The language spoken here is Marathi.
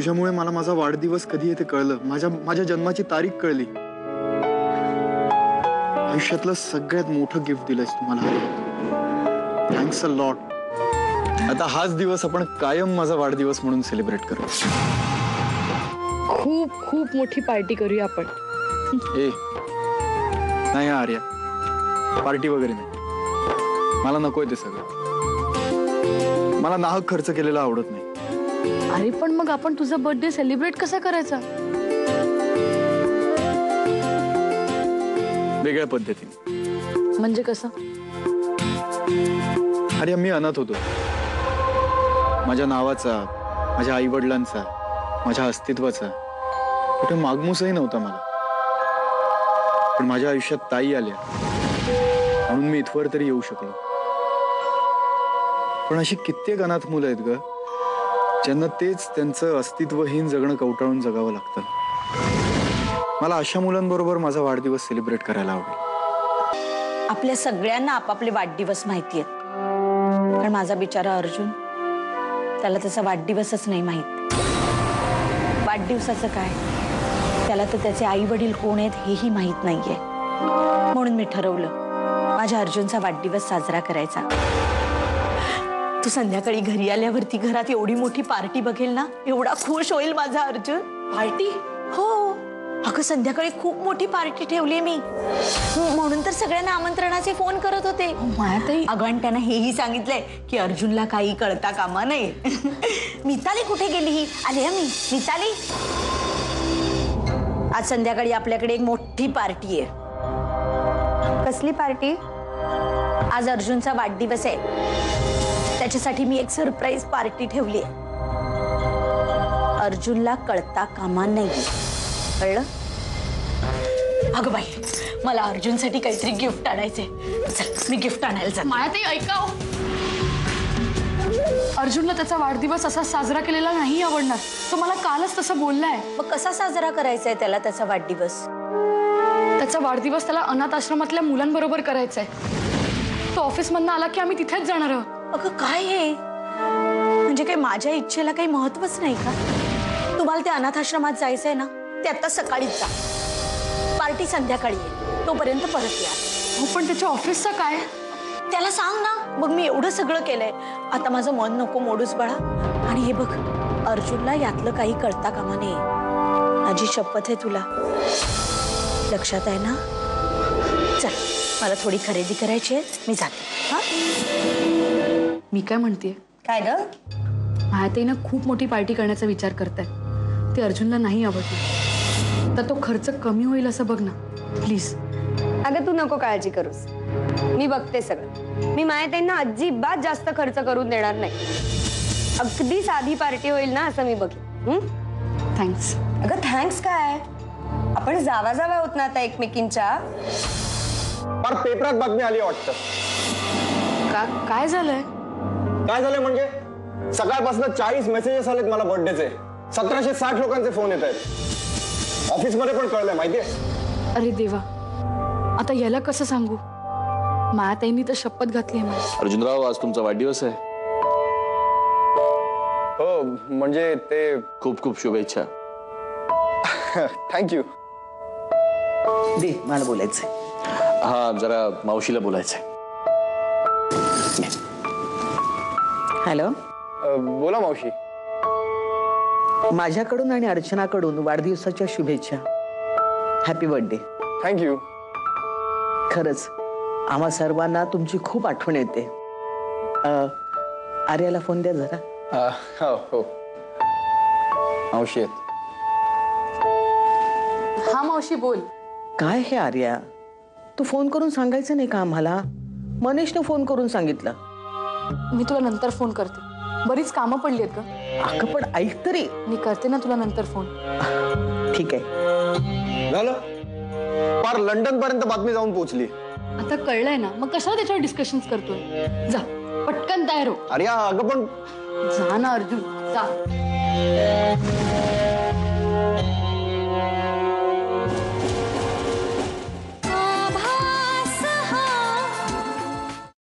तुझ्यामुळे मला माझा वाढदिवस कधी आहे ते कळलं. माझ्या जन्माची तारीख कळली. आयुष्यातलं सगळ्यात मोठं गिफ्ट दिलंयस तुम्हाला. Thanks a lot. आता हाच दिवस आपण कायम माझा वाढदिवस म्हणून सेलिब्रेट करू. खूप खूप मोठी पार्टी करूया आपण. ए नाही आर्या, पार्टी वगैरे नाही. मला नकोय ते सगळं. मला नाहक खर्च केलेला आवडत नाही. अरे पण मग आपण तुझा बर्थडे सेलिब्रेट कसा करायचा? वेगळ्या पद्धतीने. म्हणजे कसं? अरे मी अनाथ होतो. माझ्या नावाचा, माझ्या आई वडिलांचा, माझ्या अस्तित्वाचा कुठे मागमूसही नव्हता मला. पण माझ्या आयुष्यात ताई आल्या म्हणून मी इथवर तरी येऊ शकलो. पण अशी कित्येक अनाथ मुलं आहेत ग, ज्यांना तेच त्यांचं अस्तित्वहीन जगणं कवटाळून जगावं लागतं. मला अशा मुलांबरोबर माझा वाढदिवस सेलिब्रेट करायला आवडेल. आपल्या सगळ्यांना आपापले वाढदिवस माहिती आहेत, पण माझा बिचारा अर्जुन, त्याला त्याचा वाढदिवसच नाही माहित. वाढदिवसाचं काय, त्याला तर त्याचे आई वडील कोण आहेत हेही माहित नाहीये. म्हणून मी ठरवलं माझ्या अर्जुनचा वाढदिवस साजरा करायचा. तू संध्याकाळी घरी आल्यावरती घरात एवढी मोठी पार्टी बघेल ना, एवढा खुश होईल माझा अर्जुन. पार्टी? हो अगं, संध्याकाळी खूप मोठी पार्टी ठेवली मी. म्हणून तर सगळ्यांना आमंत्रणाचे फोन करत होते. अगं आणि त्यानं हेही सांगितलंय की अर्जुनला काही कळता कामा नये. मिताली कुठे गेली? ही आली मी. मिताली, आज संध्याकाळी आपल्याकडे एक मोठी पार्टी आहे. कसली पार्टी? आज अर्जुनचा वाढदिवस आहे, त्याच्यासाठी मी एक सरप्राईज पार्टी ठेवली आहे. अर्जुनला कळता कामा नाही, कळलं? अगं बाई, मला अर्जुनसाठी काहीतरी गिफ्ट आणायचंय. चल मी गिफ्ट आणायला जाते. मायाताई ऐका, अर्जुनला त्याचा वाढदिवस असा साजरा केलेला नाही आवडणार. तो मला कालच तसं बोललाय. मग कसा साजरा करायचा आहे त्याला त्याचा वाढदिवस? त्याचा वाढदिवस त्याला अनाथ आश्रमातल्या मुलांबरोबर करायचा आहे. तो ऑफिसमधनं आला की आम्ही तिथेच जाणार आहोत. अगं काय आहे, म्हणजे काय माझ्या इच्छेला काही महत्वच नाही का? तुम्हाला त्या अनाथ आश्रमात जायचंय ना, ते आता सकाळीच जा. पार्टी संध्याकाळी आहे, तोपर्यंत परत या. हो पण त्याच्या ऑफिसचं काय? त्याला सांग ना. बघ मी एवढं सगळं केलंय, आता माझं मन नको मोडूस बाळा. आणि हे बघ, अर्जुनला यातलं काही कळता कामा नये. माझी शपथ आहे तुला, लक्षात आहे ना? चल मला थोडी खरेदी करायची आहे, मी जाते. हा मी काय म्हणतेय, काय ग? मायाताईनं खूप मोठी पार्टी करण्याचा विचार करताय. ते अर्जुनला नाही आवडते, तर तो खर्च कमी होईल असं बघ ना प्लीज. अगं तू नको काळजी करूस, मी बघते सगळं. मी मायाताईंना अजिबात जास्त खर्च करून देणार नाही. अगदी साधी पार्टी होईल ना असं मी बघेन. थँक्स. अगं थँक्स काय, आपण जावा जावा होत ना आता एकमेकींच्या. पर पेपरात बातमी आली वाटतं. काय झालंय? काय झालंय म्हणजे सकाळपासून 40 मेसेजेस आलेत मला बर्थडेचे. 1760 लोकांचे फोन येत आहेत. ऑफिसमध्ये पण कळलंय माहितीये. अरे देवा, आता याला कसं सांगू? मायाताईंनी तर शपथ घातली आहे मला. अर्जुनराव, आज तुमचा वाढदिवस आहे. हो म्हणजे ते खूप खूप शुभेच्छा. थँक्यू. दे मला बोलायचंय. हा जरा मावशीला बोलायचंय. हॅलो, बोला मावशी. माझ्याकडून आणि अर्चनाकडून वाढदिवसाच्या शुभेच्छा. Happy birthday. थँक्यू. खरंच आम्हा सर्वांना तुमची खूप आठवण येते. आर्याला फोन द्या जरा. हो मावशी आहेत. हा मावशी बोल. काय हे आर्या, तू फोन करून सांगायचं नाही का आम्हाला? मनीषने फोन करून सांगितलं. मी तुला नंतर फोन करते, बरीच कामं पडली आहेत ग. अगं पण ऐक तरी. मी करते ना तुला नंतर फोन. ठीक आहे. झालं, पार लंडन पर्यंत बातमी जाऊन पोहोचली. आता कळलंय ना, मग कशाला त्याच्यावर डिस्कशन्स करतोय? जा पटकन तयार हो. अरे अगं पण जा ना अर्जुन, जा.